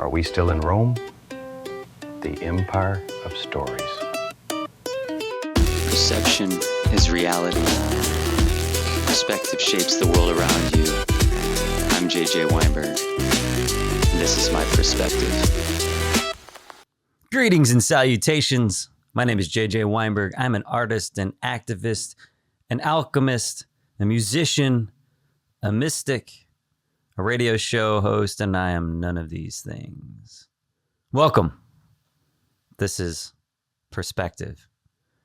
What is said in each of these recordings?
Are we still in Rome? The Empire of Stories. Perception is reality. Perspective shapes the world around you. I'm JJ Weinberg, and this is my perspective. Greetings and salutations. My name is JJ Weinberg. I'm an artist, an activist, an alchemist, a musician, a mystic, a radio show host, and I am none of these things. Welcome. This is Perspective.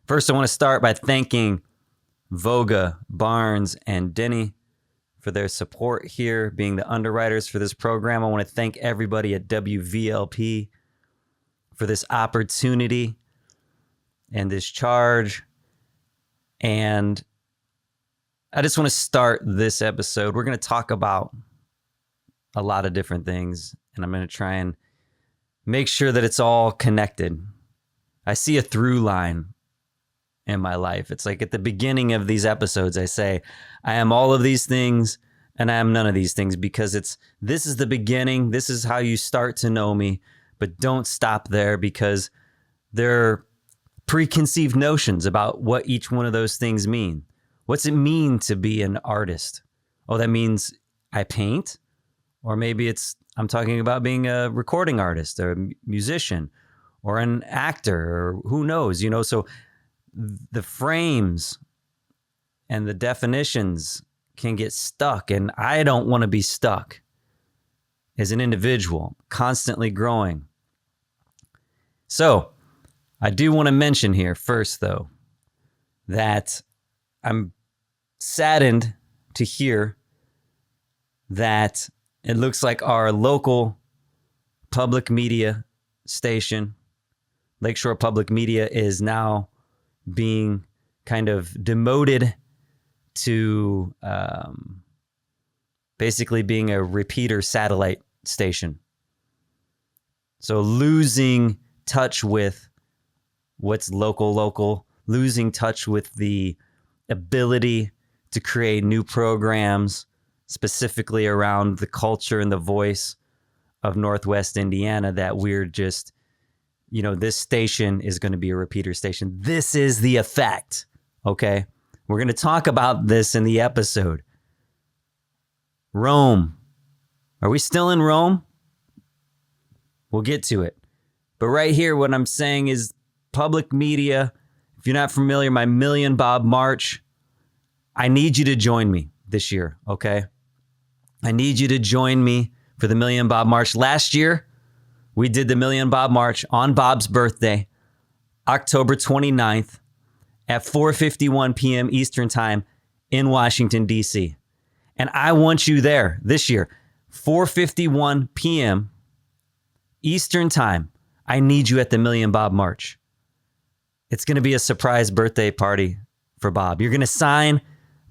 First, I want to start by thanking Voga, Barnes, and Denny for their support here, being the underwriters for this program. I want to thank everybody at WVLP for this opportunity and this charge. And I just want to start this episode. We're going to talk about a lot of different things, and I'm going to try and make sure that it's all connected. I see a through line in my life. It's like at the beginning of these episodes, I say, I am all of these things and I am none of these things, because this is the beginning. This is how you start to know me, but don't stop there, because there are preconceived notions about what each one of those things mean. What's it mean to be an artist? Oh, that means I paint? Or maybe I'm talking about being a recording artist or a musician or an actor, or who knows, so the frames and the definitions can get stuck, and I don't want to be stuck as an individual, constantly growing. So I do want to mention here first, though, that I'm saddened to hear that it looks like our local public media station, Lakeshore Public Media, is now being kind of demoted to basically being a repeater satellite station. So losing touch with what's local, losing touch with the ability to create new programs specifically around the culture and the voice of Northwest Indiana, that we're just, this station is going to be a repeater station. This is the effect, okay? We're going to talk about this in the episode. Rome. Are we still in Rome? We'll get to it. But right here, what I'm saying is public media. If you're not familiar, my Million Bob March, I need you to join me this year, okay? I need you to join me for the Million Bob March. Last year, we did the Million Bob March on Bob's birthday, October 29th at 4:51 p.m. Eastern Time in Washington, D.C. And I want you there this year, 4:51 p.m. Eastern Time. I need you at the Million Bob March. It's going to be a surprise birthday party for Bob. You're going to sign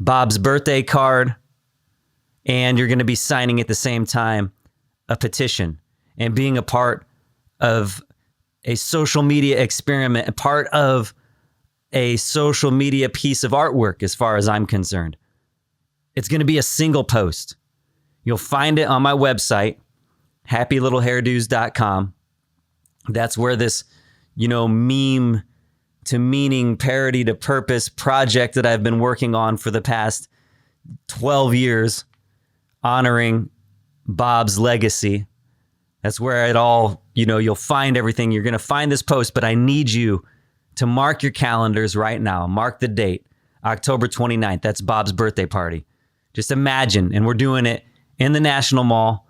Bob's birthday card, and you're going to be signing at the same time a petition and being a part of a social media experiment, a part of a social media piece of artwork as far as I'm concerned. It's going to be a single post. You'll find it on my website, happylittlehairdos.com. That's where this, meme to meaning, parody to purpose project that I've been working on for the past 12 years, honoring Bob's legacy. That's where it all, you'll find everything. You're going to find this post, but I need you to mark your calendars right now. Mark the date, October 29th. That's Bob's birthday party. Just imagine, and we're doing it in the National Mall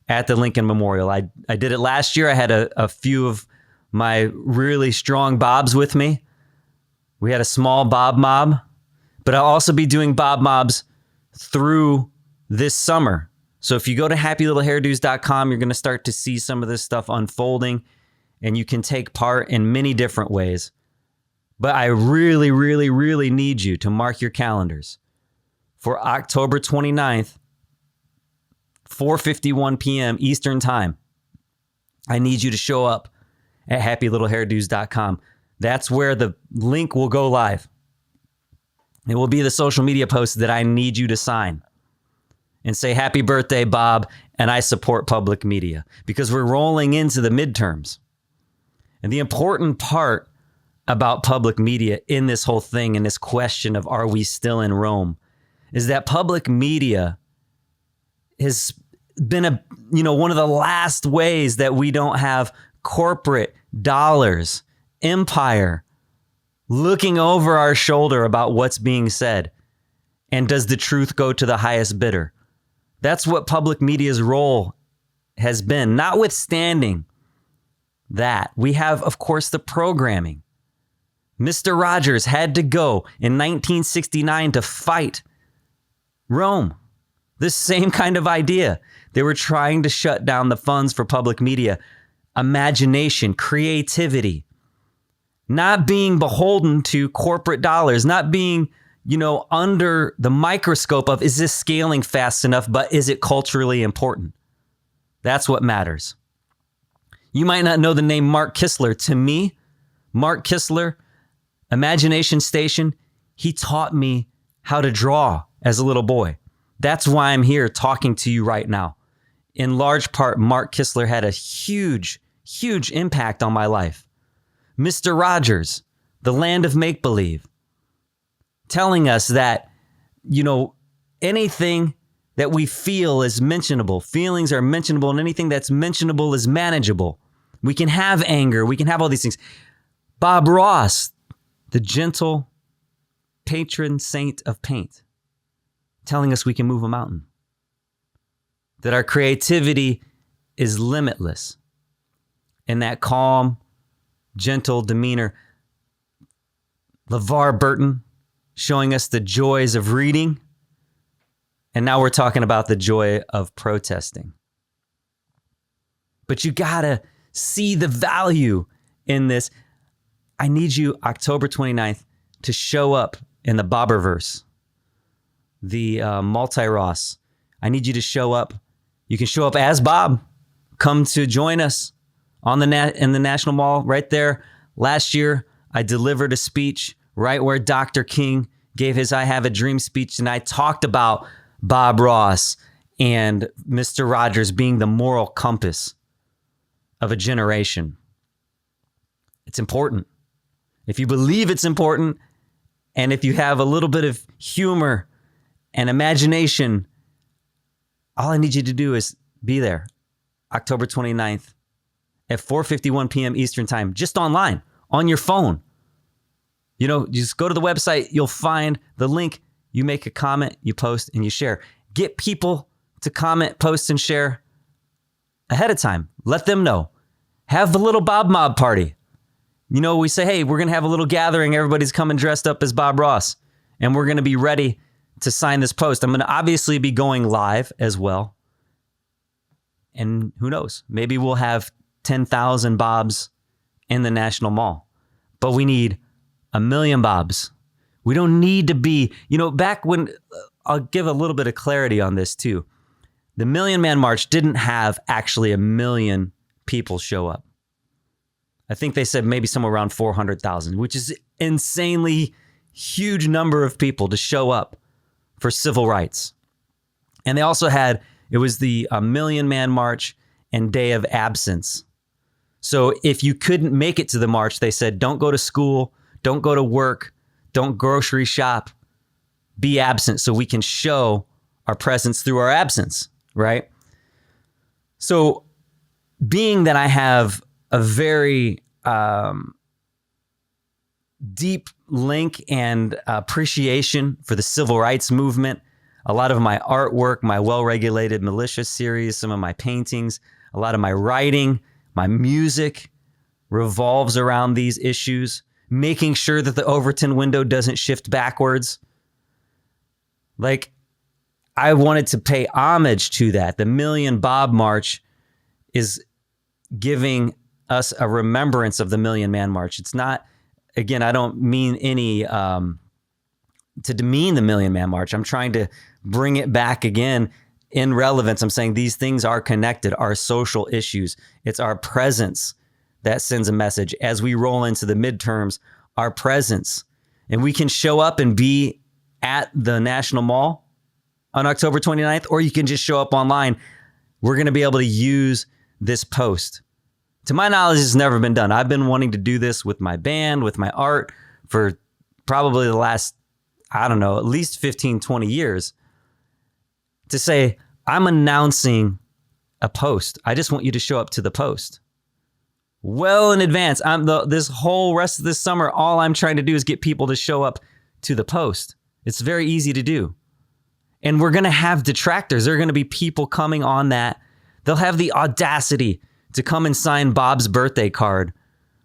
at the Lincoln Memorial. I did it last year. I had a few of my really strong Bobs with me. We had a small Bob mob, but I'll also be doing Bob mobs through this summer. So if you go to happylittlehairdos.com, you're going to start to see some of this stuff unfolding, and you can take part in many different ways. But I really, really, really need you to mark your calendars for October 29th, 4:51 p.m. Eastern Time. I need you to show up at happylittlehairdos.com. That's where the link will go live. It will be the social media post that I need you to sign and say, happy birthday, Bob. and I support public media because we're rolling into the midterms. And the important part about public media in this whole thing, in this question of are we still in Rome, is that public media has been one of the last ways that we don't have corporate dollars, empire looking over our shoulder about what's being said. And does the truth go to the highest bidder? That's what public media's role has been. Notwithstanding that, we have, of course, the programming. Mr. Rogers had to go in 1969 to fight Rome. This same kind of idea. They were trying to shut down the funds for public media. Imagination, creativity, not being beholden to corporate dollars, not being, under the microscope of, is this scaling fast enough, but is it culturally important? That's what matters. You might not know the name Mark Kistler. To me, Mark Kistler, Imagination Station, he taught me how to draw as a little boy. That's why I'm here talking to you right now. In large part, Mark Kistler had a huge, huge impact on my life. Mr. Rogers, the land of make-believe, telling us that, anything that we feel is mentionable. Feelings are mentionable, and anything that's mentionable is manageable. We can have anger. We can have all these things. Bob Ross, the gentle patron saint of paint, telling us we can move a mountain. That our creativity is limitless. And that calm, gentle demeanor. LeVar Burton showing us the joys of reading. And now we're talking about the joy of protesting. But you gotta see the value in this. I need you October 29th to show up in the Bobberverse, the multi-Ross. I need you to show up. You can show up as Bob. Come to join us on in the National Mall right there. Last year, I delivered a speech right where Dr. King gave his I Have a Dream speech, and I talked about Bob Ross and Mr. Rogers being the moral compass of a generation. It's important. If you believe it's important, and if you have a little bit of humor and imagination, all I need you to do is be there October 29th at 4:51 p.m. Eastern Time, just online, on your phone. You just go to the website, you'll find the link, you make a comment, you post, and you share. Get people to comment, post, and share ahead of time. Let them know. Have the little Bob Mob party. We say, hey, we're going to have a little gathering. Everybody's coming dressed up as Bob Ross, and we're going to be ready to sign this post. I'm going to obviously be going live as well. And who knows? Maybe we'll have 10,000 Bobs in the National Mall. But we need 1 million Bobs. We don't need to be, back when, I'll give a little bit of clarity on this too. The Million Man March didn't have actually 1 million people show up. I think they said maybe somewhere around 400,000, which is insanely huge number of people to show up for civil rights. And they also had, it was the Million Man March and Day of Absence. So if you couldn't make it to the march, they said, don't go to school, don't go to work, don't grocery shop, be absent so we can show our presence through our absence, right? So being that I have a very deep link and appreciation for the civil rights movement, a lot of my artwork, my Well-Regulated Militia series, some of my paintings, a lot of my writing, my music revolves around these issues, making sure that the Overton window doesn't shift backwards. Like, I wanted to pay homage to that. The Million Bob March is giving us a remembrance of the Million Man March. It's not, again, I don't mean any to demean the Million Man March. I'm trying to bring it back again in relevance. I'm saying these things are connected, our social issues. It's our presence that sends a message. As we roll into the midterms, our presence. And we can show up and be at the National Mall on October 29th, or you can just show up online. we're going to be able to use this post. To my knowledge, it's never been done. I've been wanting to do this with my band, with my art for probably the last, I don't know, at least 15, 20 years. To say, I'm announcing a post. I just want you to show up to the post. Well in advance. This whole rest of this summer, all I'm trying to do is get people to show up to the post. It's very easy to do. And we're going to have detractors. There are going to be people coming on that. They'll have the audacity to come and sign Bob's birthday card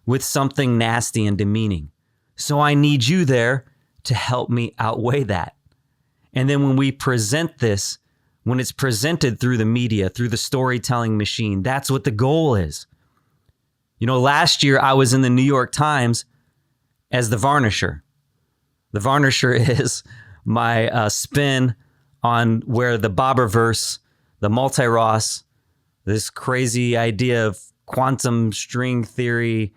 with something nasty and demeaning. So I need you there to help me outweigh that. And then when we present this, when it's presented through the media, through the storytelling machine, that's what the goal is. You know, last year I was in the New York Times as the Varnisher. The Varnisher is my spin on where the Bobberverse, the multi-Ross, this crazy idea of quantum string theory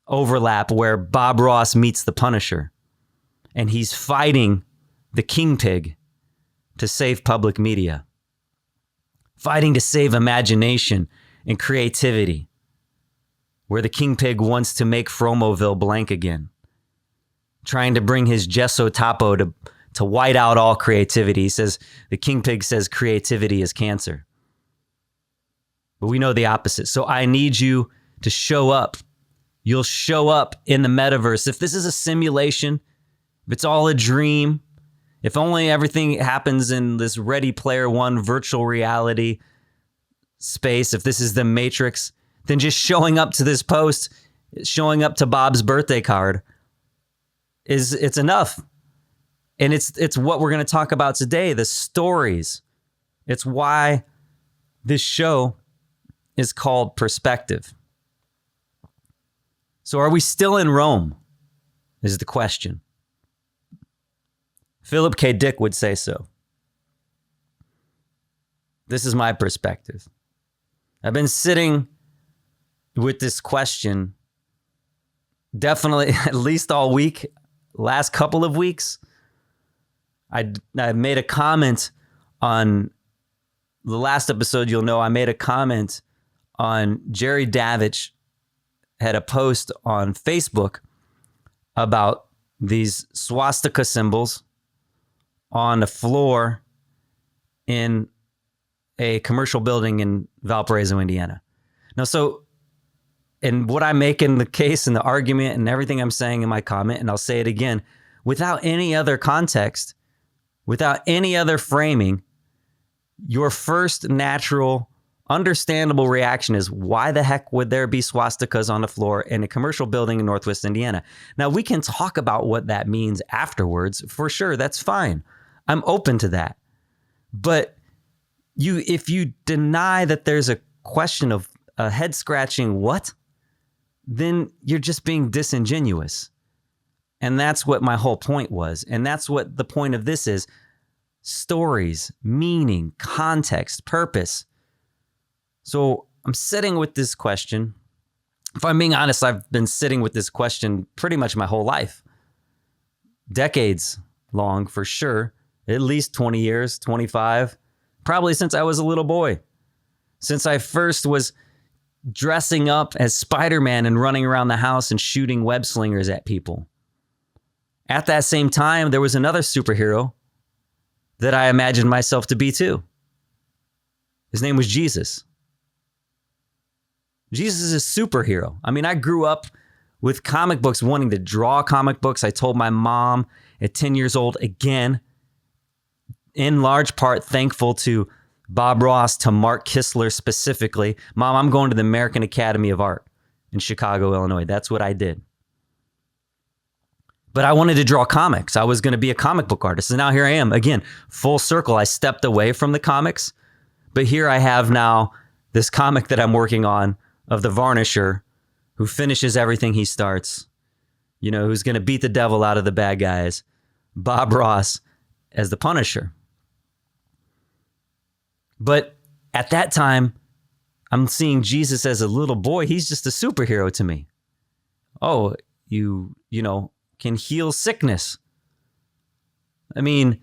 overlap where Bob Ross meets the Punisher. And he's fighting the King Pig to save public media. Fighting to save imagination and creativity. Where the King Pig wants to make Fromoville blank again. Trying to bring his gesso topo to white out all creativity. He says, the King Pig says creativity is cancer. But we know the opposite. So I need you to show up. You'll show up in the metaverse. If this is a simulation, if it's all a dream, if only everything happens in this Ready Player One virtual reality space, if this is the Matrix, then just showing up to this post, showing up to Bob's birthday card, it's enough. And it's what we're going to talk about today, the stories. It's why this show is called Perspective. So are we still in Rome, is the question. Philip K. Dick would say so. This is my perspective. I've been sitting with this question definitely at least all week, last couple of weeks. I made a comment on the last episode. You'll know I made a comment on Jerry Davich had a post on Facebook about these swastika symbols on the floor in a commercial building in Valparaiso, Indiana. Now, and what I make in the case and the argument and everything I'm saying in my comment, and I'll say it again, without any other context, without any other framing, your first natural, understandable reaction is, why the heck would there be swastikas on the floor in a commercial building in Northwest Indiana? Now, we can talk about what that means afterwards. For sure, that's fine. I'm open to that. But if you deny that there's a question of a head-scratching what, then you're just being disingenuous. And that's what my whole point was. And that's what the point of this is. Stories, meaning, context, purpose. So I'm sitting with this question. If I'm being honest, I've been sitting with this question pretty much my whole life. Decades long, for sure. At least 20 years, 25. Probably since I was a little boy. Since I first was dressing up as Spider-Man and running around the house and shooting web slingers at people. At that same time, there was another superhero that I imagined myself to be too. His name was Jesus. Jesus is a superhero. I mean, I grew up with comic books, wanting to draw comic books. I told my mom at 10 years old, again, in large part thankful to Bob Ross, to Mark Kistler specifically. Mom, I'm going to the American Academy of Art in Chicago, Illinois. That's what I did. But I wanted to draw comics. I was going to be a comic book artist. And now here I am, again, full circle. I stepped away from the comics, but here I have now this comic that I'm working on of the Varnisher, who finishes everything he starts, who's going to beat the devil out of the bad guys. Bob Ross as the Punisher. But at that time, I'm seeing Jesus as a little boy. He's just a superhero to me. Oh, you can heal sickness. I mean,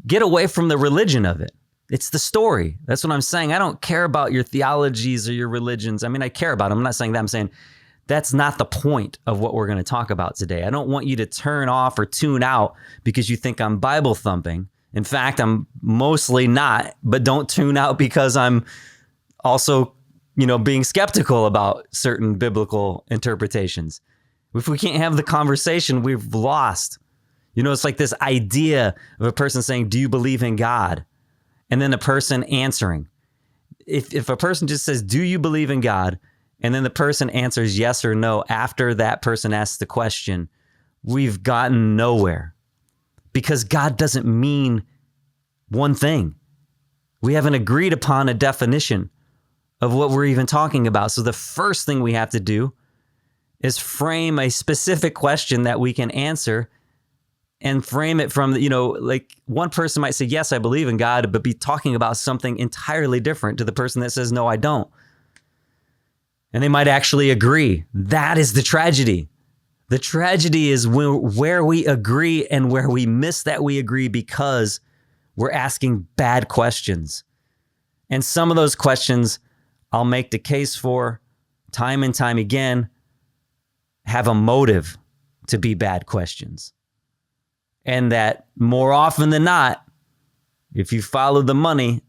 get away from the religion of it. It's the story. That's what I'm saying. I don't care about your theologies or your religions. I mean, I care about them. I'm not saying that. I'm saying that's not the point of what we're going to talk about today. I don't want you to turn off or tune out because you think I'm Bible thumping. In fact, I'm mostly not, but don't tune out because I'm also, being skeptical about certain biblical interpretations. If we can't have the conversation, we've lost. It's like this idea of a person saying, "Do you believe in God?" And then the person answering. If a person just says, "Do you believe in God?" and then the person answers yes or no after that person asks the question, we've gotten nowhere. Because God doesn't mean one thing. We haven't agreed upon a definition of what we're even talking about. So the first thing we have to do is frame a specific question that we can answer and frame it from, like one person might say, "Yes, I believe in God," but be talking about something entirely different to the person that says, "No, I don't." And they might actually agree. That is the tragedy. The tragedy is where we agree and where we miss that we agree because we're asking bad questions. And some of those questions I'll make the case for time and time again have a motive to be bad questions. And that more often than not, if you follow the money,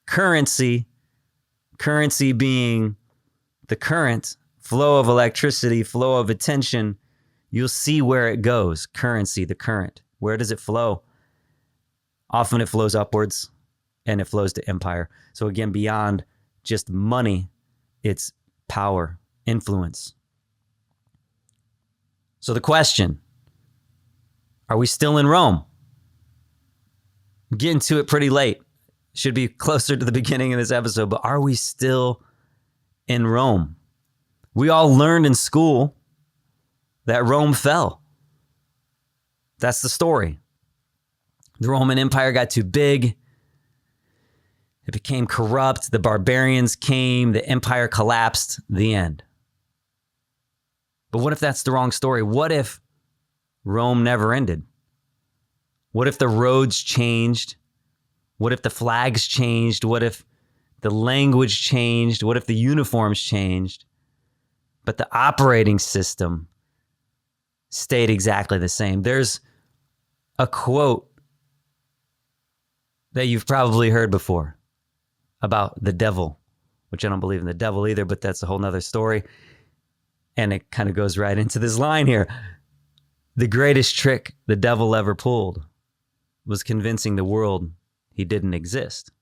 currency being the current, flow of electricity, flow of attention, you'll see where it goes. Currency, the current. Where does it flow? Often it flows upwards and it flows to empire. So again, beyond just money, it's power, influence. So the question, are we still in Rome? I'm getting to it pretty late. Should be closer to the beginning of this episode, but are we still in Rome? We all learned in school that Rome fell. That's the story. The Roman Empire got too big. It became corrupt. The barbarians came. The empire collapsed. The end. But what if that's the wrong story? What if Rome never ended? What if the roads changed? What if the flags changed? What if the language changed? What if the uniforms changed? But the operating system stayed exactly the same. There's a quote that you've probably heard before about the devil, which I don't believe in the devil either, but that's a whole nother story. And it kind of goes right into this line here. The greatest trick the devil ever pulled was convincing the world he didn't exist.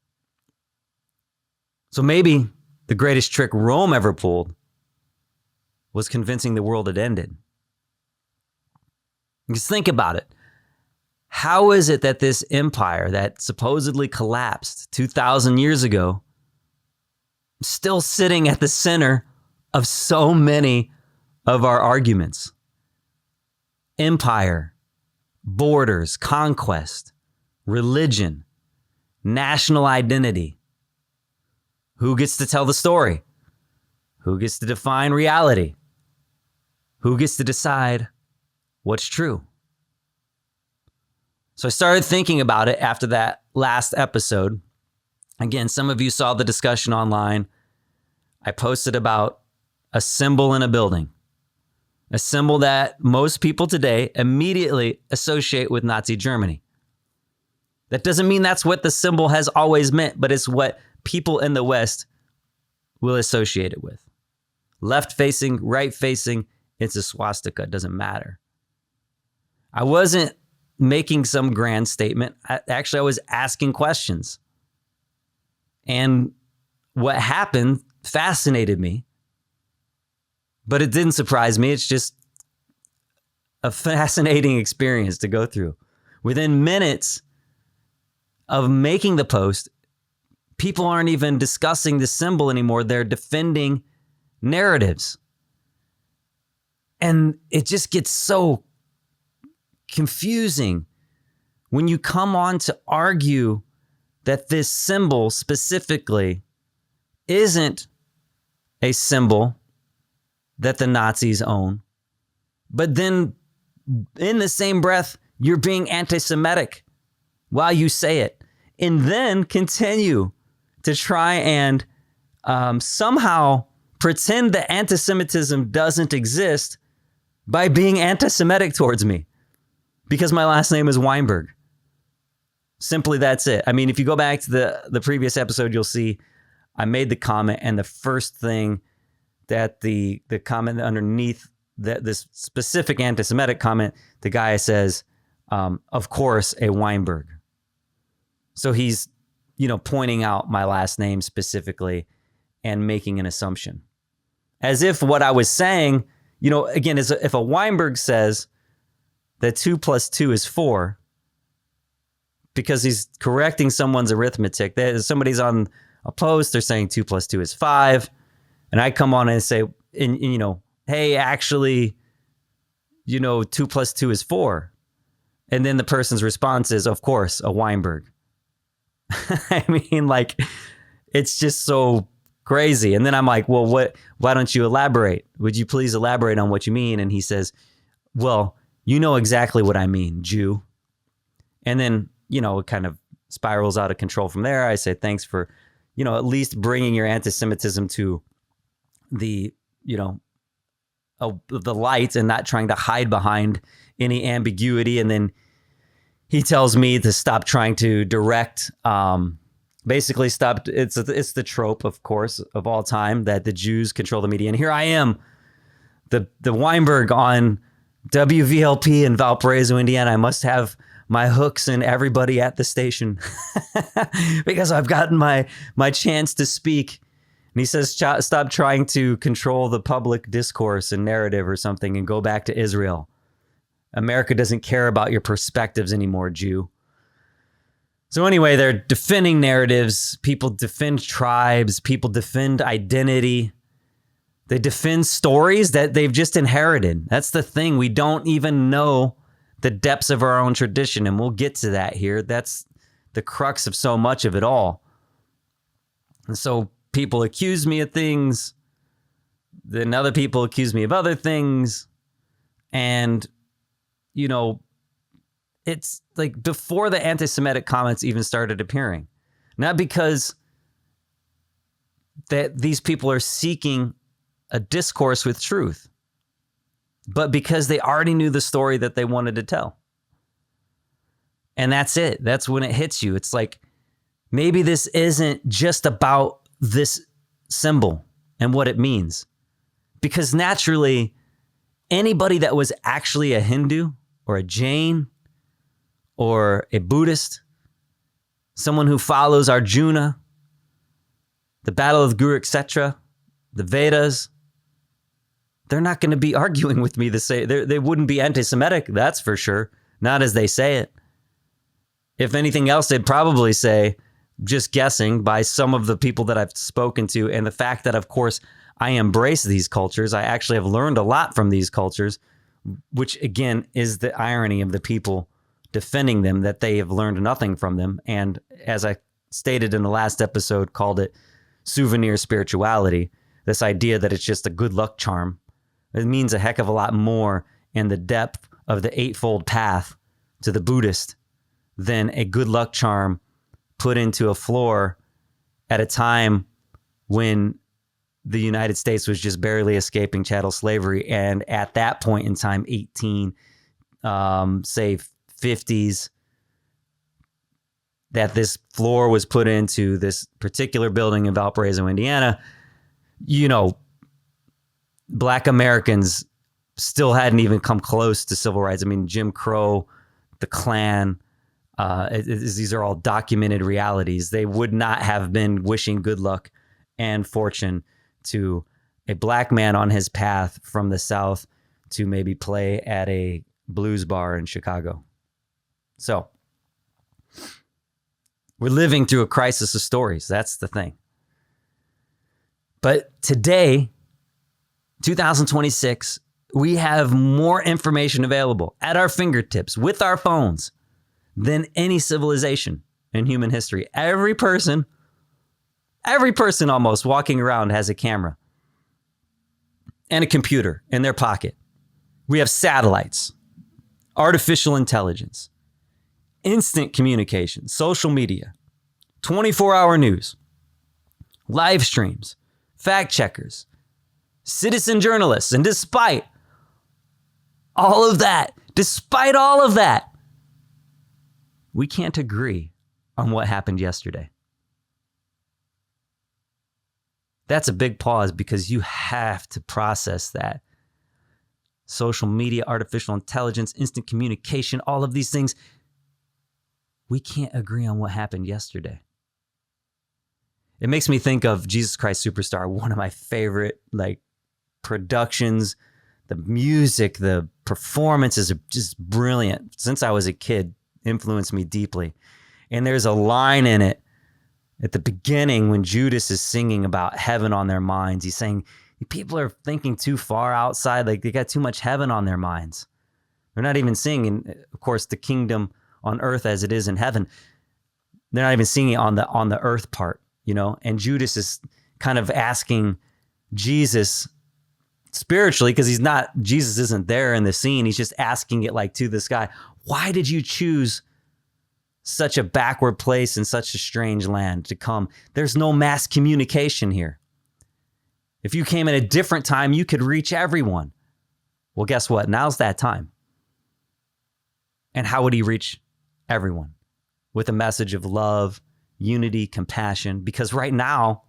So maybe the greatest trick Rome ever pulled was convincing the world it ended. Just think about it. How is it that this empire that supposedly collapsed 2,000 years ago is still sitting at the center of so many of our arguments? Empire, borders, conquest, religion, national identity. Who gets to tell the story? Who gets to define reality? Who gets to decide what's true? So I started thinking about it after that last episode. Again, some of you saw the discussion online. I posted about a symbol in a building, a symbol that most people today immediately associate with Nazi Germany. That doesn't mean that's what the symbol has always meant, but it's what people in the West will associate it with. Left facing, right facing, it's a swastika. It doesn't matter. I wasn't making some grand statement. I was asking questions. And what happened fascinated me, but it didn't surprise me. It's just a fascinating experience to go through. Within minutes of making the post, people aren't even discussing the symbol anymore. They're defending narratives. And it just gets so confusing when you come on to argue that this symbol specifically isn't a symbol that the Nazis own. But then in the same breath, you're being anti-Semitic while you say it. and then continue to try and somehow pretend that anti-Semitism doesn't exist by being anti-Semitic towards me because my last name is Weinberg. Simply, that's it. I mean, if you go back to the previous episode, you'll see I made the comment, and the first thing that the comment underneath this specific anti-Semitic comment, the guy says, of course, a Weinberg. So he's, pointing out my last name specifically and making an assumption. As if what I was saying, again, is if a Weinberg says that 2 + 2 is 4, because he's correcting someone's arithmetic. Somebody's on a post, they're saying 2 + 2 is 5. And I come on and say, hey, actually, 2 + 2 is 4. And then the person's response is, of course, a Weinberg. I mean, it's just so crazy. And then I'm like, well, why don't you elaborate? Would you please elaborate on what you mean? And he says, well, you know exactly what I mean, Jew. And then, it kind of spirals out of control from there. I say, thanks for, at least bringing your anti-Semitism to the, the light and not trying to hide behind any ambiguity. And then he tells me to stop trying to direct, basically stop. It's the trope, of course, of all time that the Jews control the media. And here I am, the Weinberg on WVLP in Valparaiso, Indiana. I must have my hooks in everybody at the station because I've gotten my chance to speak. And he says, stop trying to control the public discourse and narrative or something and go back to Israel. America doesn't care about your perspectives anymore, Jew. So anyway, they're defending narratives. People defend tribes. People defend identity. They defend stories that they've just inherited. That's the thing. We don't even know the depths of our own tradition, and we'll get to that here. That's the crux of so much of it all. And so people accuse me of things, then other people accuse me of other things, and, it's like before the anti-Semitic comments even started appearing. Not because that these people are seeking a discourse with truth, but because they already knew the story that they wanted to tell. And that's it. That's when it hits you. It's like, maybe this isn't just about this symbol and what it means. Because naturally, anybody that was actually a Hindu or a Jain or a Buddhist, someone who follows Arjuna, the Battle of Guru, etc., the Vedas, they're not going to be arguing with me to say they wouldn't be anti-Semitic, that's for sure. Not as they say it. If anything else, they'd probably say, just guessing by some of the people that I've spoken to, and the fact that, of course, I embrace these cultures. I actually have learned a lot from these cultures, which again is the irony of the people defending them, that they have learned nothing from them. And as I stated in the last episode, called it souvenir spirituality, this idea that it's just a good luck charm. It means a heck of a lot more in the depth of the eightfold path to the Buddhist than a good luck charm put into a floor at a time when the United States was just barely escaping chattel slavery. And at that point in time, 50s, that this floor was put into this particular building in Valparaiso, Indiana. Black Americans still hadn't even come close to civil rights. I mean, Jim Crow, the Klan, these are all documented realities. They would not have been wishing good luck and fortune to a black man on his path from the South to maybe play at a blues bar in Chicago. So we're living through a crisis of stories. That's the thing. But today, 2026, we have more information available at our fingertips with our phones than any civilization in human history. Every person almost walking around has a camera and a computer in their pocket. We have satellites, artificial intelligence, instant communication, social media, 24-hour news, live streams, fact checkers, citizen journalists. And despite all of that, we can't agree on what happened yesterday. That's a big pause because you have to process that. Social media, artificial intelligence, instant communication, all of these things. We can't agree on what happened yesterday. It makes me think of Jesus Christ Superstar, one of my favorite productions. The music, the performances are just brilliant. Since I was a kid, influenced me deeply. And there's a line in it at the beginning when Judas is singing about heaven on their minds. He's saying, people are thinking too far outside, like they got too much heaven on their minds. They're not even seeing, of course, the kingdom on earth as it is in heaven. They're not even seeing it on the earth part, And Judas is kind of asking Jesus spiritually, because Jesus isn't there in the scene. He's just asking it like to this guy, why did you choose such a backward place in such a strange land to come? There's no mass communication here. If you came at a different time, you could reach everyone. Well, guess what? Now's that time. And how would he reach everyone? With a message of love, unity, compassion. Because right now,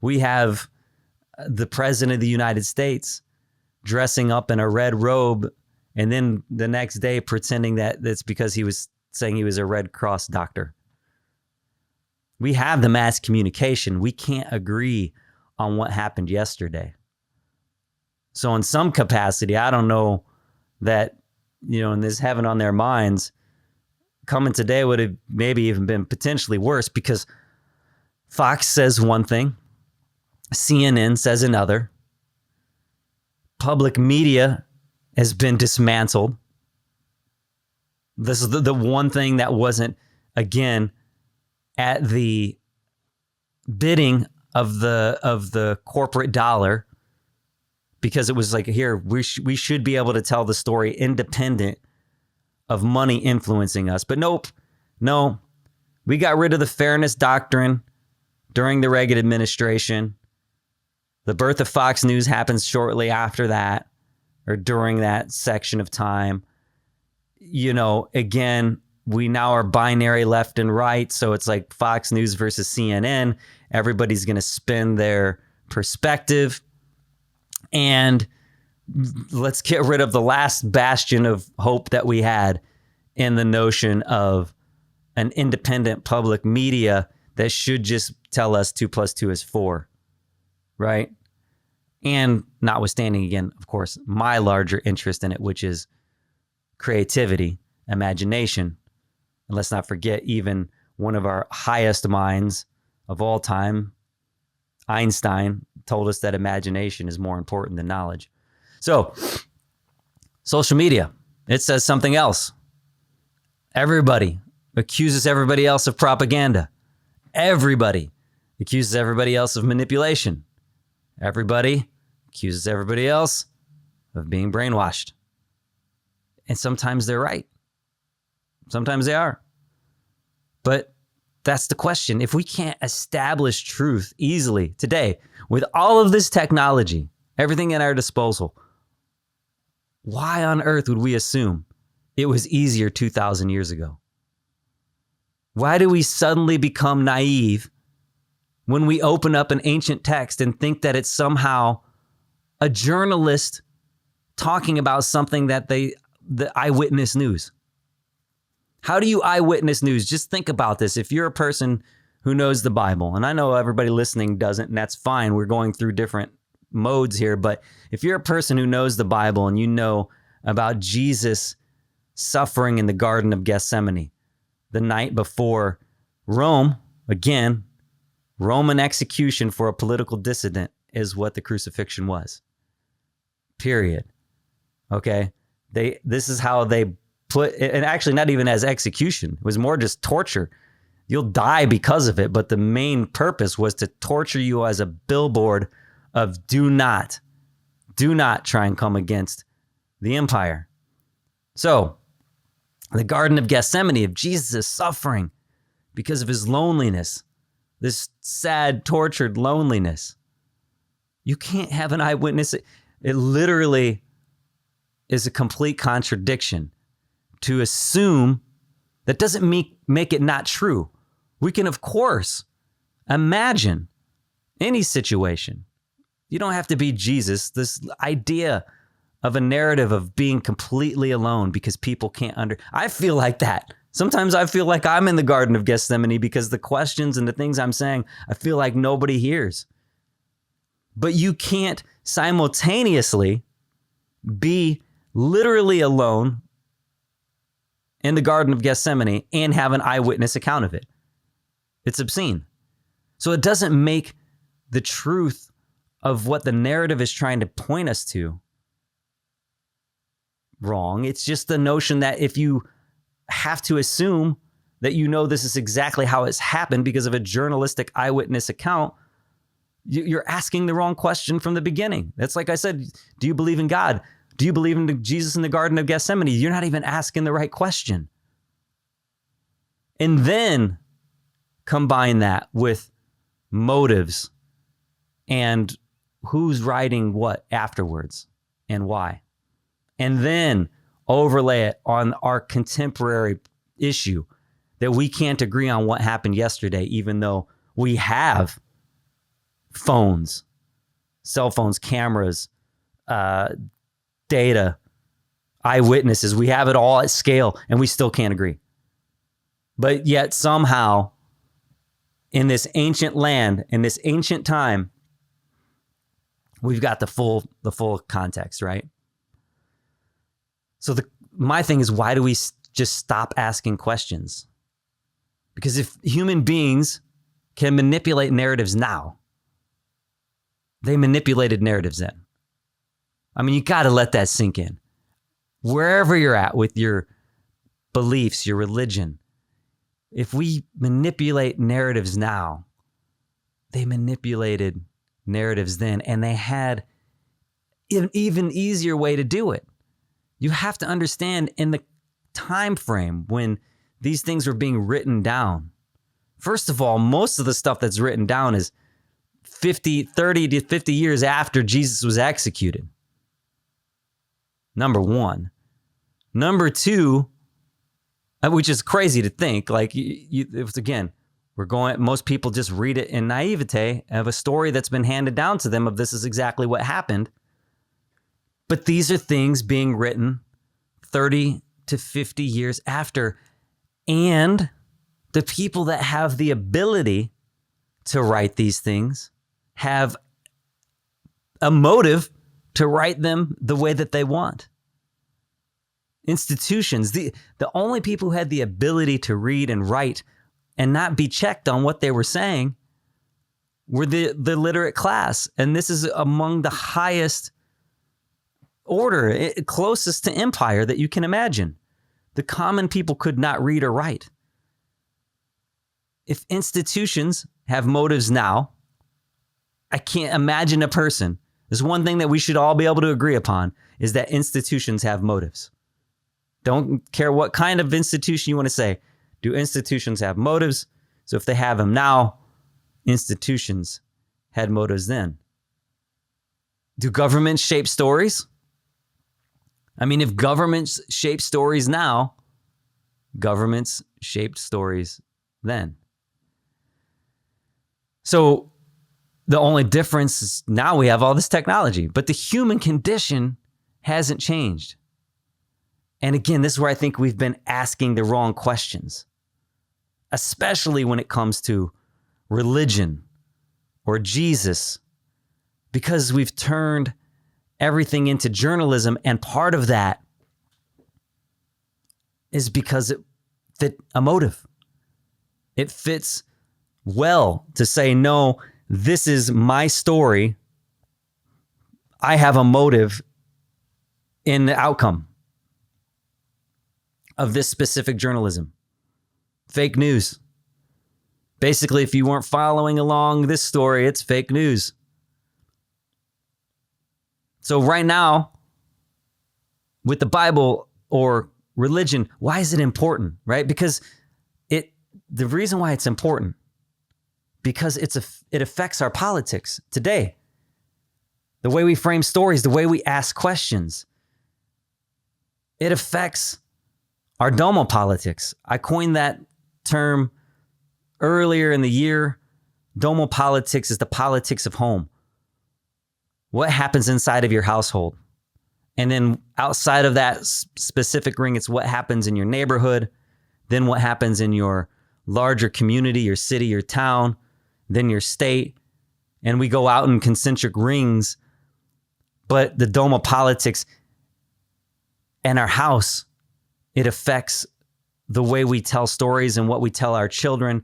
we have the president of the United States dressing up in a red robe, and then the next day pretending that it's because he was saying he was a Red Cross doctor. We have the mass communication. We can't agree on what happened yesterday. So in some capacity, I don't know that, in this heaven on their minds, coming today would have maybe even been potentially worse, because Fox says one thing, CNN says another. Public media has been dismantled. This is the one thing that wasn't, again, at the bidding of the corporate dollar, because it was like, here, we should be able to tell the story independent of money influencing us. But nope, no, we got rid of the fairness doctrine during the Reagan administration. The birth of Fox News happens shortly after that, or during that section of time. Again, we now are binary left and right. So it's like Fox News versus CNN. Everybody's going to spin their perspective. And let's get rid of the last bastion of hope that we had in the notion of an independent public media that should just tell us 2 + 2 is 4, right? And notwithstanding, again, of course, my larger interest in it, which is creativity, imagination. And let's not forget, even one of our highest minds of all time, Einstein, told us that imagination is more important than knowledge. So, social media, it says something else. Everybody accuses everybody else of propaganda. Everybody accuses everybody else of manipulation. Everybody accuses everybody else of being brainwashed. And sometimes they're right. Sometimes they are. But that's the question. If we can't establish truth easily today, with all of this technology, everything at our disposal, why on earth would we assume it was easier 2,000 years ago? Why do we suddenly become naive when we open up an ancient text and think that it's somehow a journalist talking about something that the eyewitness news? How do you eyewitness news? Just think about this. If you're a person who knows the Bible, and I know everybody listening doesn't, and that's fine. We're going through different modes here. But if you're a person who knows the Bible and you know about Jesus suffering in the Garden of Gethsemane the night before Rome, again, Roman execution for a political dissident is what the crucifixion was. Period. Okay? This is how they put, and actually not even as execution. It was more just torture. You'll die because of it, but the main purpose was to torture you as a billboard of do not try and come against the empire. So, the Garden of Gethsemane, of Jesus' suffering, because of his loneliness, this sad, tortured loneliness. You can't have an eyewitness. It literally is a complete contradiction to assume that doesn't make it not true. We can, of course, imagine any situation. You don't have to be Jesus. This idea of a narrative of being completely alone because people can't I feel like that. Sometimes I feel like I'm in the Garden of Gethsemane because the questions and the things I'm saying, I feel like nobody hears. But you can't simultaneously be literally alone in the Garden of Gethsemane and have an eyewitness account of it. It's obscene. So it doesn't make the truth of what the narrative is trying to point us to wrong. It's just the notion that if you have to assume that you know this is exactly how it's happened because of a journalistic eyewitness account, you're asking the wrong question from the beginning. That's like I said, do you believe in God? Do you believe in Jesus in the Garden of Gethsemane? You're not even asking the right question. And then combine that with motives and who's writing what afterwards and why. And then overlay it on our contemporary issue that we can't agree on what happened yesterday, even though we have phones, cell phones, cameras, data, eyewitnesses. We have it all at scale and we still can't agree. But yet somehow in this ancient land, in this ancient time, we've got the full context, right? So my thing is, why do we just stop asking questions? Because if human beings can manipulate narratives now, they manipulated narratives then. I mean, you got to let that sink in. Wherever you're at with your beliefs, your religion, if we manipulate narratives now, they manipulated narratives then, and they had an even easier way to do it. You have to understand in the time frame when these things were being written down. First of all, most of the stuff that's written down is 30 to 50 years after Jesus was executed. Number one. Number two, which is crazy to think, like it was, again, most people just read it in naivete of a story that's been handed down to them of this is exactly what happened. But these are things being written 30 to 50 years after. And the people that have the ability to write these things have a motive to write them the way that they want. Institutions, the only people who had the ability to read and write and not be checked on what they were saying were the literate class. And this is among the highest order, closest to empire that you can imagine. The common people could not read or write. If institutions have motives now, I can't imagine a person. There's one thing that we should all be able to agree upon is that institutions have motives. Don't care what kind of institution you want to say. Do institutions have motives? So if they have them now, institutions had motives then. Do governments shape stories? I mean, if governments shape stories now, governments shaped stories then. So the only difference is now we have all this technology, but the human condition hasn't changed. And again, this is where I think we've been asking the wrong questions, especially when it comes to religion or Jesus, because we've turned everything into journalism. And part of that is because it fit a motive. It fits well to say, no, this is my story. I have a motive in the outcome of this specific journalism. Fake news. Basically, if you weren't following along this story, it's fake news. So right now, with the Bible or religion, why is it important, right? Because the reason why it's important, because it affects our politics today. The way we frame stories, the way we ask questions. It affects our domo politics. I coined that term earlier in the year. Domo politics is the politics of home. What happens inside of your household? And then outside of that specific ring, it's what happens in your neighborhood, then what happens in your larger community, your city, your town, then your state. And we go out in concentric rings. But the Doma politics and our house, it affects the way we tell stories and what we tell our children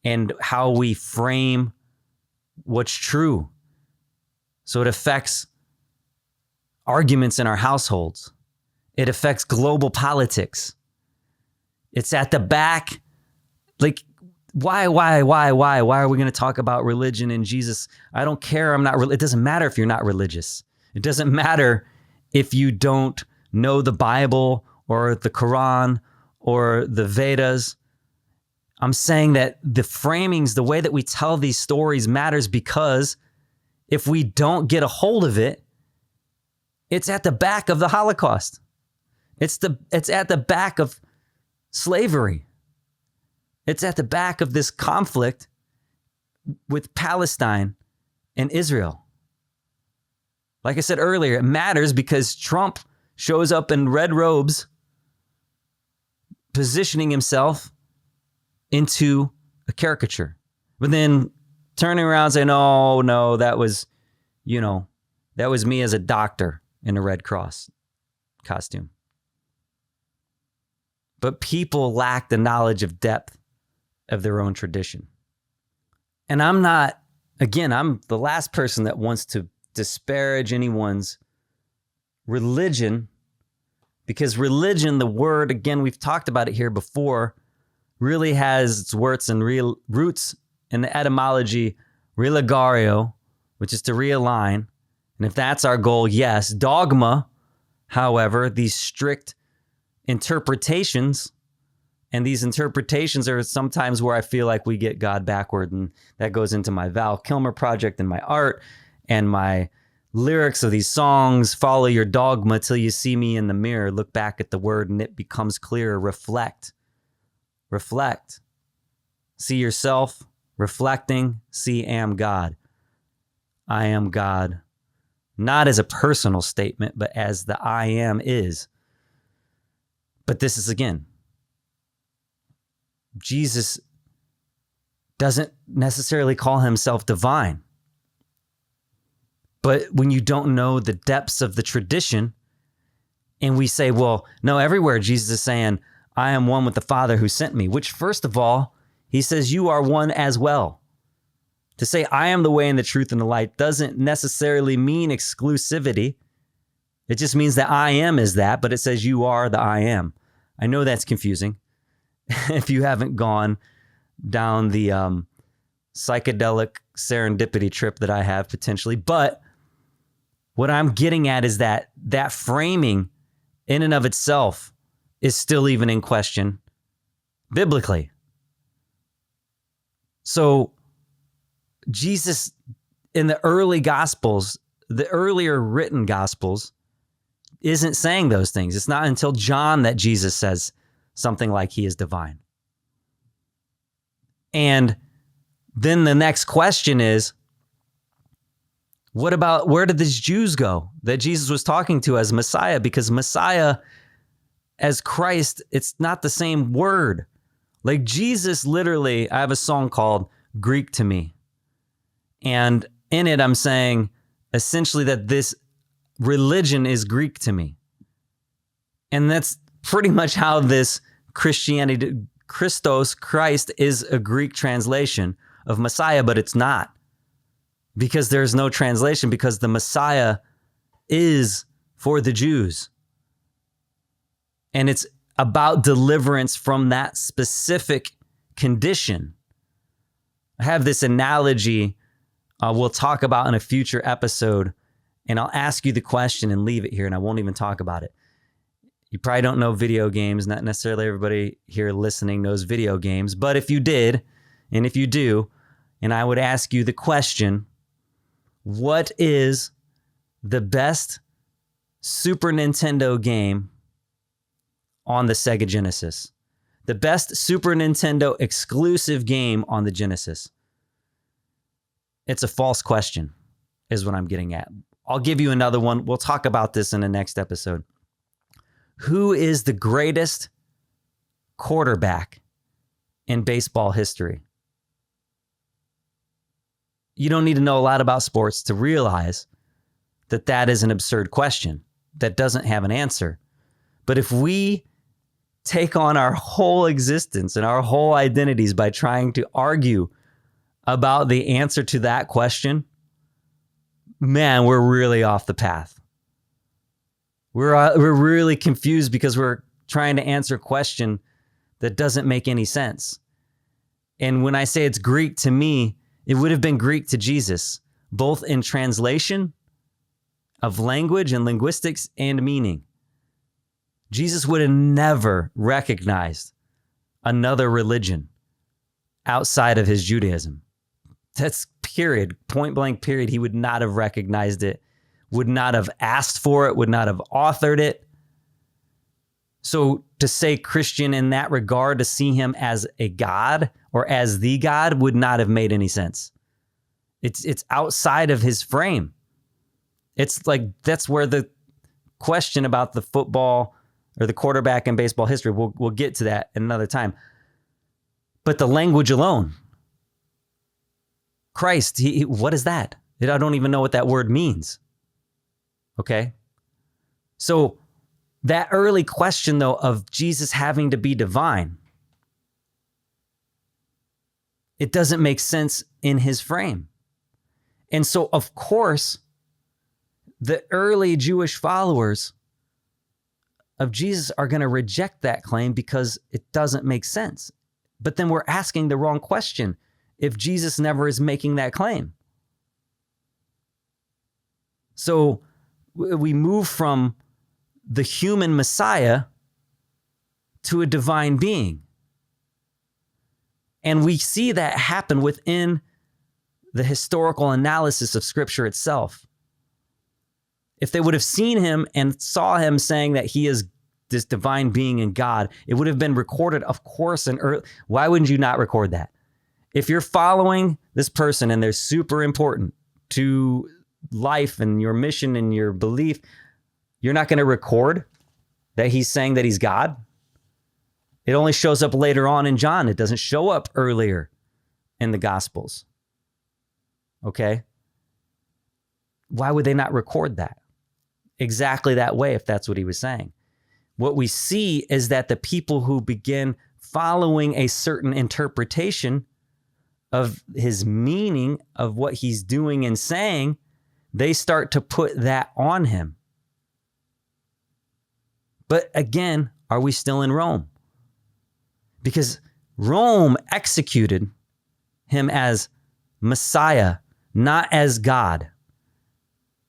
and how we frame what's true. So it affects arguments in our households. It affects global politics. It's at the back. Like, why are we going to talk about religion and Jesus? I don't care. It doesn't matter if you're not religious. It doesn't matter if you don't know the Bible or the Quran or the Vedas. I'm saying that the framings, the way that we tell these stories matters, because if we don't get a hold of it, it's at the back of the Holocaust. It's at the back of slavery. It's at the back of this conflict with Palestine and Israel. Like I said earlier, it matters because Trump shows up in red robes, positioning himself into a caricature. But then turning around saying, oh, no, that was me as a doctor in a Red Cross costume. But people lack the knowledge of depth of their own tradition. And I'm the last person that wants to disparage anyone's religion, because religion, the word, again, we've talked about it here before, really has its roots in the etymology religare, which is to realign. And if that's our goal, yes. Dogma, however, these strict interpretations, and these interpretations are sometimes where I feel like we get God backward, and that goes into my Val Kilmer project and my art and my lyrics of these songs. Follow your dogma till you see me in the mirror. Look back at the word and it becomes clearer. Reflect. See yourself reflecting. See, am God. I am God. Not as a personal statement, but as the I am is. But this is, again, Jesus doesn't necessarily call himself divine. But when you don't know the depths of the tradition, and we say, well, no, everywhere Jesus is saying, I am one with the Father who sent me, which, first of all, he says you are one as well. To say I am the way and the truth and the light doesn't necessarily mean exclusivity. It just means that I am is that, but it says you are the I am. I know that's confusing if you haven't gone down the psychedelic serendipity trip that I have potentially. But what I'm getting at is that framing in and of itself is still even in question biblically. So Jesus in the early Gospels, the earlier written Gospels, isn't saying those things. It's not until John that Jesus says something like he is divine. And then the next question is, what about, where did these Jews go that Jesus was talking to as Messiah? Because Messiah as Christ, it's not the same word. Like Jesus literally, I have a song called Greek to Me. And in it, I'm saying essentially that this religion is Greek to me. And that's pretty much how this Christianity, Christ is a Greek translation of Messiah, but it's not. Because there's no translation, because the Messiah is for the Jews. And it's about deliverance from that specific condition. I have this analogy we'll talk about in a future episode, and I'll ask you the question and leave it here, and I won't even talk about it. You probably don't know video games. Not necessarily everybody here listening knows video games. But if you did, and if you do, and I would ask you the question, what is the best Super Nintendo game on the Sega Genesis? The best Super Nintendo exclusive game on the Genesis. It's a false question, is what I'm getting at. I'll give you another one. We'll talk about this in the next episode. Who is the greatest quarterback in baseball history? You don't need to know a lot about sports to realize that that is an absurd question that doesn't have an answer. But if we take on our whole existence and our whole identities by trying to argue about the answer to that question, man, we're really off the path. We're really confused because we're trying to answer a question that doesn't make any sense. And when I say it's Greek to me, it would have been Greek to Jesus, both in translation of language and linguistics and meaning. Jesus would have never recognized another religion outside of his Judaism. That's period, point blank period. He would not have recognized it, would not have asked for it, would not have authored it. So to say Christian in that regard, to see him as a God or as the God would not have made any sense. It's outside of his frame. It's like, that's where the question about the football or the quarterback in baseball history, we'll get to that another time. But the language alone, Christ, what is that? I don't even know what that word means. Okay? So that early question, though, of Jesus having to be divine, it doesn't make sense in his frame. And so, of course, the early Jewish followers of Jesus are going to reject that claim because it doesn't make sense. But then we're asking the wrong question if Jesus never is making that claim. So we move from the human Messiah to a divine being. And we see that happen within the historical analysis of Scripture itself. If they would have seen him and saw him saying that he is this divine being and God, it would have been recorded, of course. Why wouldn't you not record that? If you're following this person and they're super important to life and your mission and your belief, you're not going to record that he's saying that he's God. It only shows up later on in John. It doesn't show up earlier in the Gospels. Okay? Why would they not record that exactly that way if that's what he was saying? What we see is that the people who begin following a certain interpretation of his meaning of what he's doing and saying, they start to put that on him. But again, are we still in Rome? Because Rome executed him as Messiah, not as God.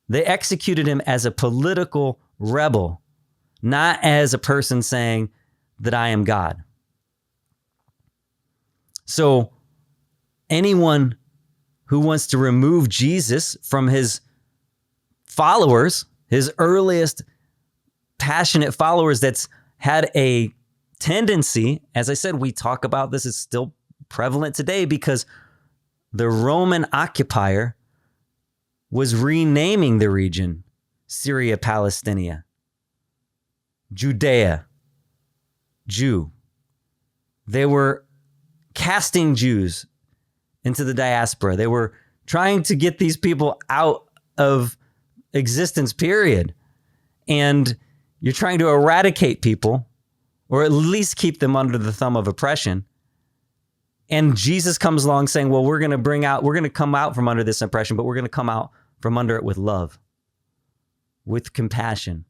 They executed him as a political rebel, not as a person saying that I am God. So anyone who wants to remove Jesus from his followers, his earliest passionate followers that's had a tendency, as I said, we talk about this, is still prevalent today because the Roman occupier was renaming the region Syria, Palestina, Judea, Jew. They were casting Jews into the diaspora. They were trying to get these people out of existence, period. And you're trying to eradicate people, or at least keep them under the thumb of oppression. And Jesus comes along saying, well, we're going to come out from under this oppression, but we're going to come out from under it with love, with compassion.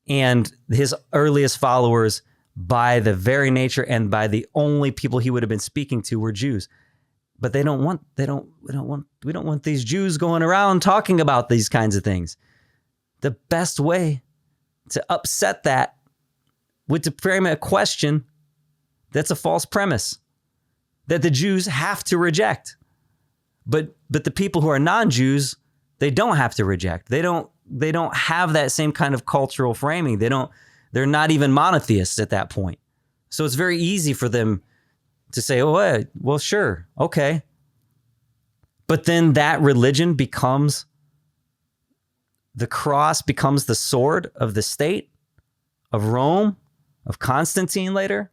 And his earliest followers, by the very nature and by the only people he would have been speaking to, were Jews. But we don't want these Jews going around talking about these kinds of things. The best way to upset that with to frame a question that's a false premise that the Jews have to reject. But the people who are non-Jews, they don't have to reject. They don't have that same kind of cultural framing. They're not even monotheists at that point. So it's very easy for them to say, oh, well, sure, okay. But then that religion becomes, the cross becomes the sword of the state, of Rome, of Constantine later.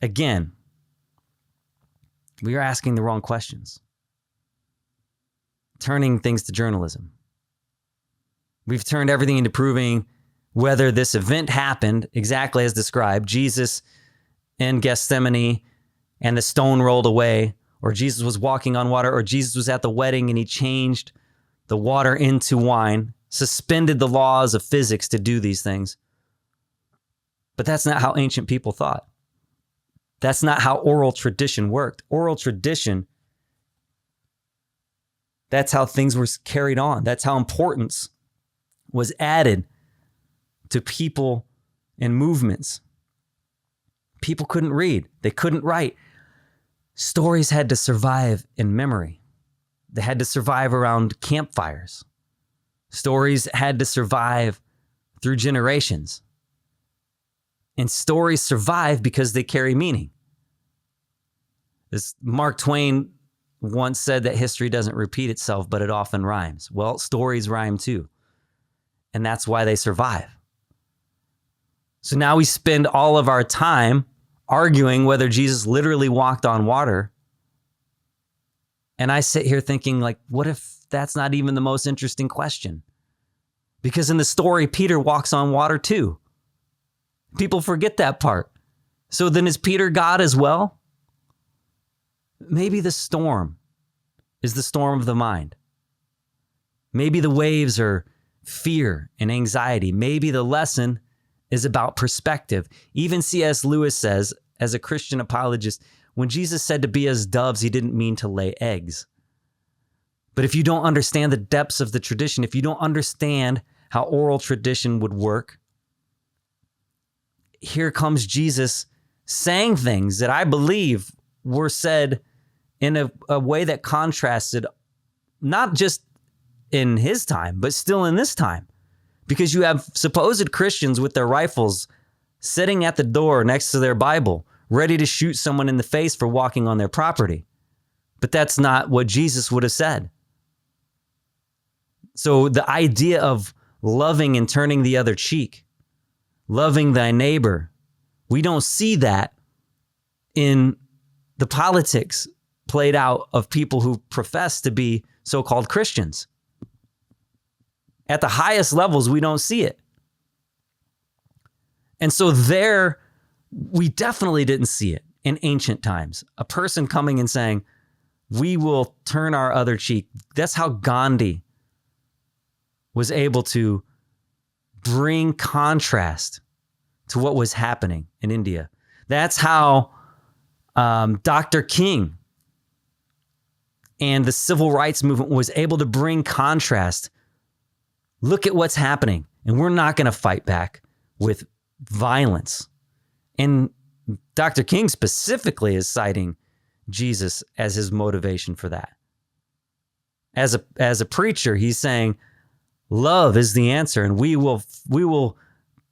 Again, we are asking the wrong questions, turning things to journalism. We've turned everything into proving whether this event happened exactly as described, Jesus in Gethsemane and the stone rolled away, or Jesus was walking on water, or Jesus was at the wedding and he changed the water into wine, suspended the laws of physics to do these things. But that's not how ancient people thought. That's not how oral tradition worked. Oral tradition, that's how things were carried on. That's how importance was added to people and movements. People couldn't read. They couldn't write. Stories had to survive in memory. They had to survive around campfires. Stories had to survive through generations. And stories survive because they carry meaning. As Mark Twain once said that history doesn't repeat itself, but it often rhymes. Well, stories rhyme too. And that's why they survive. So now we spend all of our time arguing whether Jesus literally walked on water. And I sit here thinking, like, what if that's not even the most interesting question? Because in the story, Peter walks on water too. People forget that part. So then is Peter God as well? Maybe the storm is the storm of the mind. Maybe the waves are fear and anxiety. Maybe the lesson is about perspective. Even C.S. Lewis says, as a Christian apologist, when Jesus said to be as doves, he didn't mean to lay eggs. But if you don't understand the depths of the tradition, if you don't understand how oral tradition would work, here comes Jesus saying things that I believe were said in a way that contrasted not just in his time, but still in this time. Because you have supposed Christians with their rifles sitting at the door next to their Bible, ready to shoot someone in the face for walking on their property. But that's not what Jesus would have said. So the idea of loving and turning the other cheek, loving thy neighbor, we don't see that in the politics played out of people who profess to be so-called Christians. At the highest levels, we don't see it. And so there, we definitely didn't see it in ancient times. A person coming and saying, we will turn our other cheek. That's how Gandhi was able to bring contrast to what was happening in India. That's how Dr. King and the civil rights movement was able to bring contrast. Look at what's happening, and we're not going to fight back with violence. And Dr. King specifically is citing Jesus as his motivation for that. As a preacher, he's saying, love is the answer, and we will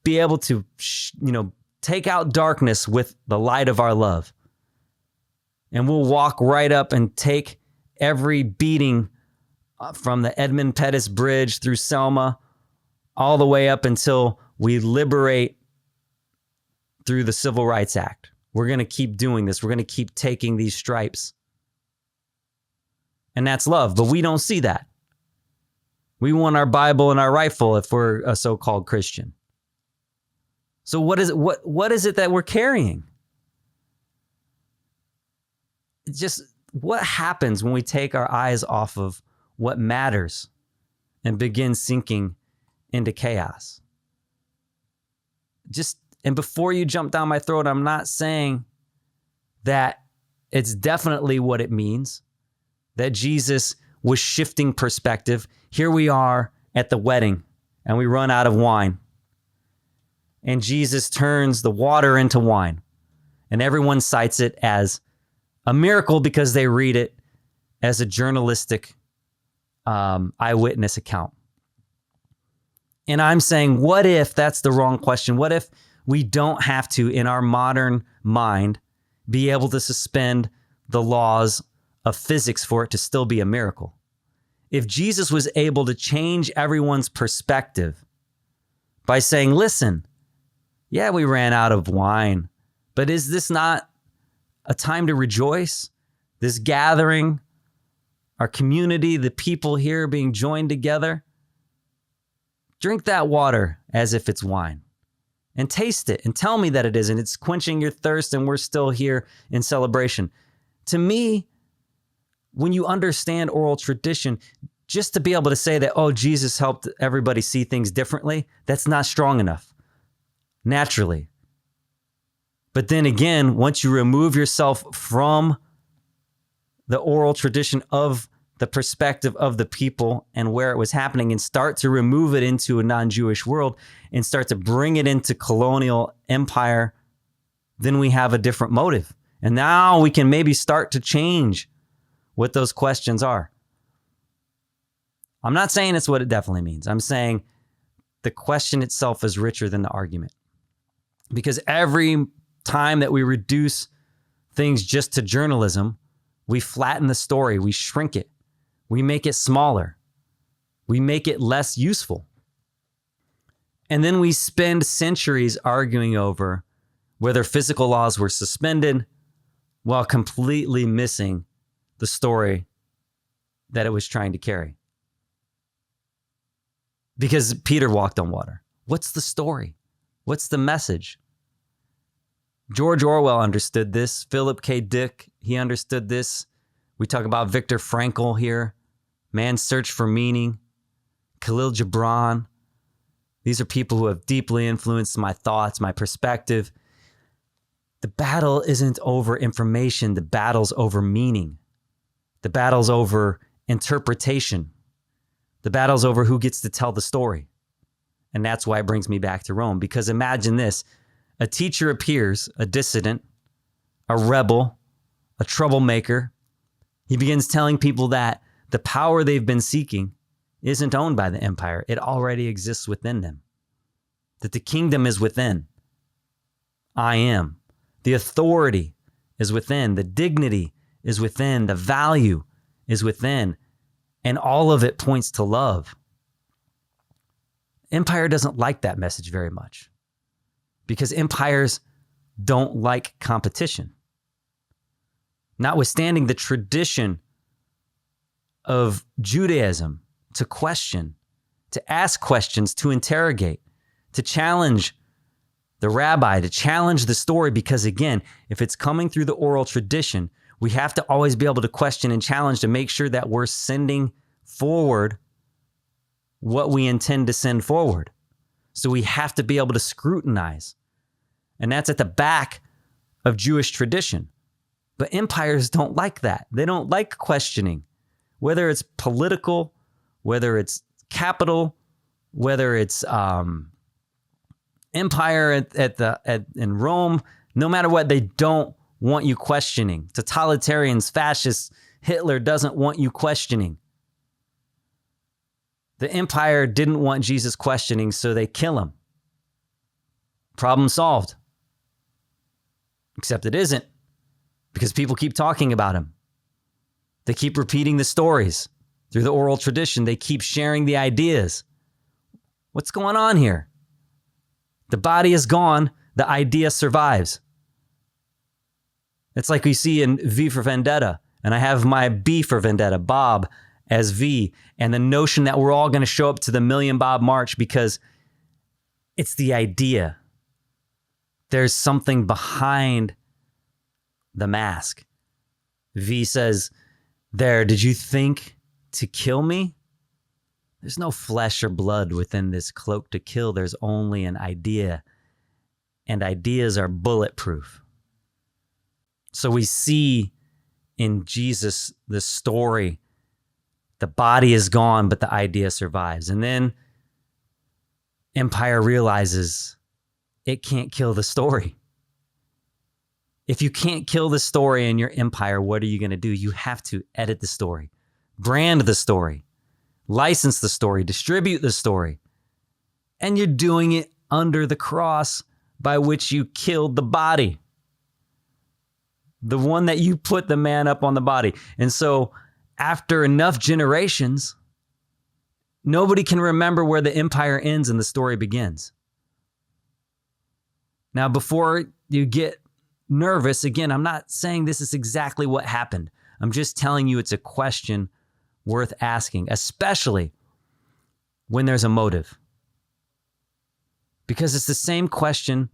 be able to, take out darkness with the light of our love. And we'll walk right up and take every beating from the Edmund Pettus Bridge through Selma, all the way up until we liberate through the Civil Rights Act. We're going to keep doing this. We're going to keep taking these stripes. And that's love, but we don't see that. We want our Bible and our rifle if we're a so-called Christian. So what is it? What is it that we're carrying? Just what happens when we take our eyes off of what matters and begin sinking into chaos? And before you jump down my throat, I'm not saying that it's definitely what it means, that Jesus was shifting perspective. Here we are at the wedding, and we run out of wine. And Jesus turns the water into wine. And everyone cites it as a miracle because they read it as a journalistic eyewitness account. And I'm saying, what if that's the wrong question? What if we don't have to, in our modern mind, be able to suspend the laws of physics for it to still be a miracle? If Jesus was able to change everyone's perspective by saying, listen, yeah, we ran out of wine, but is this not a time to rejoice? This gathering, our community, the people here being joined together, drink that water as if it's wine and taste it and tell me that it is, and it's quenching your thirst and we're still here in celebration. To me, when you understand oral tradition, just to be able to say that, oh, Jesus helped everybody see things differently, that's not strong enough, naturally. But then again, once you remove yourself from the oral tradition of the perspective of the people and where it was happening and start to remove it into a non-Jewish world and start to bring it into colonial empire, then we have a different motive. And now we can maybe start to change what those questions are. I'm not saying it's what it definitely means. I'm saying the question itself is richer than the argument. Because every time that we reduce things just to journalism, we flatten the story, we shrink it, we make it smaller, we make it less useful. And then we spend centuries arguing over whether physical laws were suspended while completely missing the story that it was trying to carry. Because Peter walked on water. What's the story? What's the message? George Orwell understood this. Philip K. Dick, he understood this. We talk about Viktor Frankl here. Man's Search for Meaning. Khalil Gibran. These are people who have deeply influenced my thoughts, my perspective. The battle isn't over information. The battle's over meaning. The battle's over interpretation. The battle's over who gets to tell the story. And that's why it brings me back to Rome. Because imagine this. A teacher appears, a dissident, a rebel, a troublemaker. He begins telling people that the power they've been seeking isn't owned by the empire. It already exists within them. That the kingdom is within. I am. The authority is within. The dignity is within. The value is within. And all of it points to love. Empire doesn't like that message very much because empires don't like competition. Notwithstanding the tradition of Judaism to question, to ask questions, to interrogate, to challenge the rabbi, to challenge the story, because again, if it's coming through the oral tradition, we have to always be able to question and challenge to make sure that we're sending forward what we intend to send forward. So we have to be able to scrutinize. And that's at the back of Jewish tradition. But empires don't like that. They don't like questioning, whether it's political, whether it's capital, whether it's empire in Rome. No matter what, they don't want you questioning. Totalitarians, fascists, Hitler doesn't want you questioning. The empire didn't want Jesus questioning, so they kill him. Problem solved. Except it isn't, because people keep talking about him. They keep repeating the stories through the oral tradition. They keep sharing the ideas. What's going on here? The body is gone. The idea survives. It's like we see in V for Vendetta. And I have my B for Vendetta, Bob, as V. And the notion that we're all going to show up to the Million Bob March because it's the idea. There's something behind the mask. V says, there, did you think to kill me? There's no flesh or blood within this cloak to kill. There's only an idea. And ideas are bulletproof. So we see in Jesus the story. The body is gone, but the idea survives. And then empire realizes it can't kill the story. If you can't kill the story in your empire, what are you going to do? You have to edit the story, brand the story, license the story, distribute the story. And you're doing it under the cross by which you killed the body, the one that you put the man up on the body. And so after enough generations, nobody can remember where the empire ends and the story begins. Now, before you get nervous, again, I'm not saying this is exactly what happened. I'm just telling you it's a question worth asking, especially when there's a motive. Because it's the same question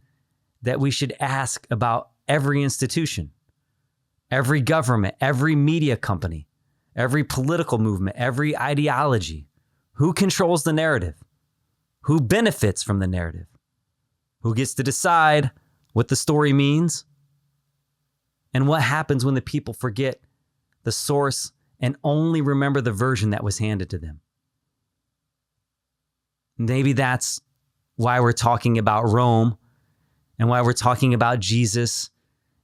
that we should ask about every institution, every government, every media company, every political movement, every ideology. Who controls the narrative? Who benefits from the narrative? Who gets to decide what the story means? And what happens when the people forget the source and only remember the version that was handed to them? Maybe that's why we're talking about Rome and why we're talking about Jesus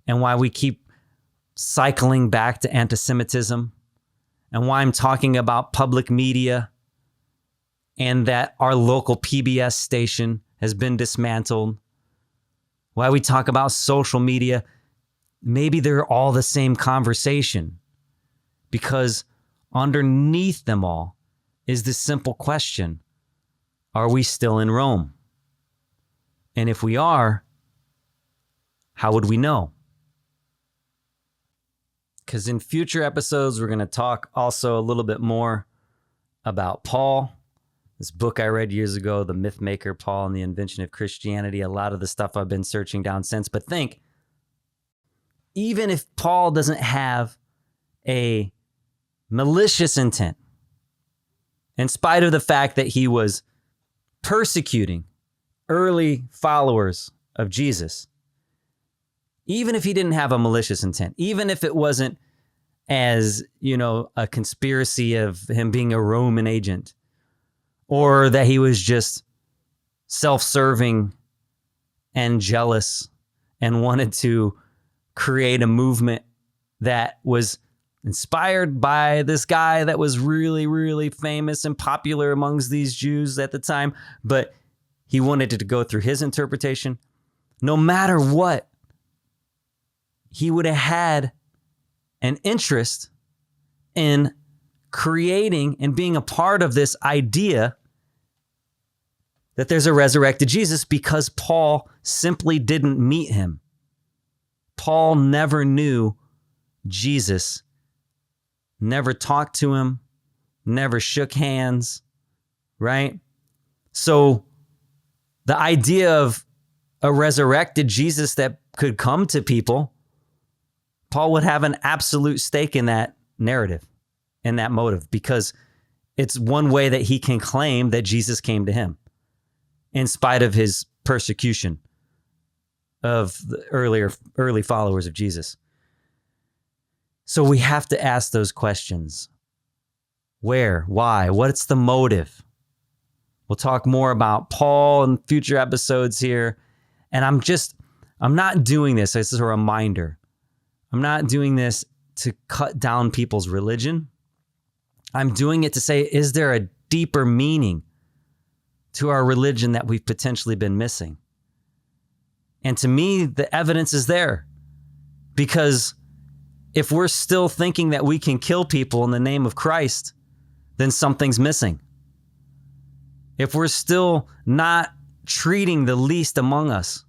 and why we keep cycling back to anti-Semitism and why I'm talking about public media and that our local PBS station has been dismantled, why we talk about social media. Maybe they're all the same conversation, because underneath them all is this simple question: are we still in Rome? And if we are, how would we know? Because in future episodes, we're going to talk also a little bit more about Paul, this book I read years ago, The Myth Maker, Paul and the Invention of Christianity, a lot of the stuff I've been searching down since. But think, even if Paul doesn't have a malicious intent, in spite of the fact that he was persecuting early followers of Jesus, even if he didn't have a malicious intent, even if it wasn't as, a conspiracy of him being a Roman agent, or that he was just self-serving and jealous and wanted to create a movement that was inspired by this guy that was really, really famous and popular amongst these Jews at the time, but he wanted it to go through his interpretation. No matter what, he would have had an interest in creating and being a part of this idea that there's a resurrected Jesus, because Paul simply didn't meet him. Paul never knew Jesus, never talked to him, never shook hands, right? So the idea of a resurrected Jesus that could come to people, Paul would have an absolute stake in that narrative, in that motive, because it's one way that he can claim that Jesus came to him in spite of his persecution of the early followers of Jesus. So we have to ask those questions. Where? Why? What's the motive? We'll talk more about Paul in future episodes here. And I'm not doing this as a reminder. I'm not doing this to cut down people's religion. I'm doing it to say, is there a deeper meaning to our religion that we've potentially been missing? And to me, the evidence is there. Because if we're still thinking that we can kill people in the name of Christ, then something's missing. If we're still not treating the least among us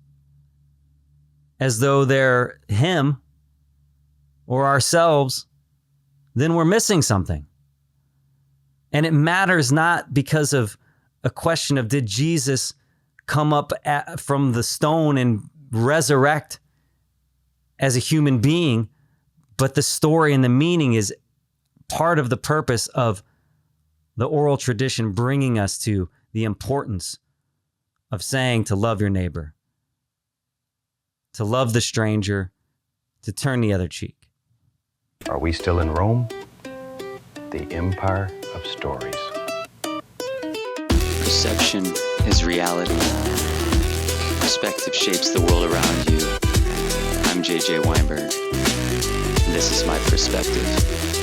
as though they're him or ourselves, then we're missing something. And it matters not because of a question of, did Jesus come up from the stone and resurrect as a human being, but the story and the meaning is part of the purpose of the oral tradition, bringing us to the importance of saying to love your neighbor, to love the stranger, to turn the other cheek. Are we still in Rome? The empire of stories. Perception is reality. Perspective shapes the world around you. I'm JJ Weinberg. This is my perspective.